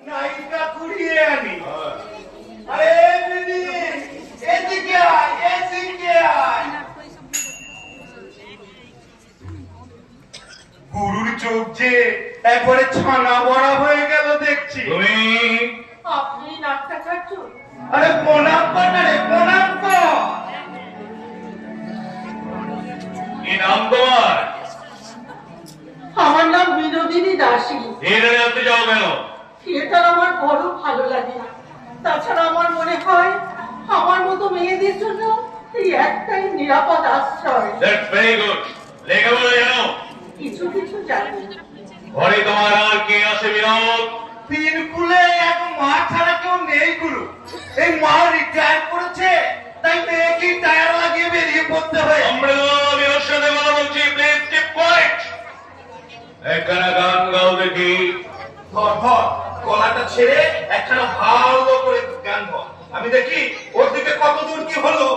নায়িকা কুড়িয়ে আনি। আরে দিদি, এদিকে আয়, এদিকে আয়। গুরুর চোখ যে একবারে ছানা বড়া হয়ে গেল দেখছি। তুমি আপনি নাট্যাচার্য? আরে প্রণাম কর না রে, প্রণাম কর। কি নাম তোমার? আমার নাম বিনোদিনী দাসী। থিয়েটারে আসতে যাও কেন? থিয়েটার আমার বড় ভালো লাগে। তাছাড়া আমার মনে হয় আমার মতো মেয়েদের জন্য এই একটাই নিরাপদ আশ্রয়। That's very good. লেখাপড়া জানো? কিছু কিছু জানি। ঘরে তোমার আর কে আছে বিনোদ? তিন কুলে এক মা ছাড়া কেউ নেই গুরু। এই মা রিটায়ার করেছে, তাই মেয়েকে টায়ার লাগিয়ে বেরিয়ে পড়তে হয়। আমরা আমি ওর সাথে কথা বলছি, প্লিজ কিপ কোয়াইট। একখানা গান গাও দেখি। ধর ধর, গলাটা ছেড়ে একখানা ভালো করে গান কর। আমি দেখি ওর দিকে কত দূর কি হলো।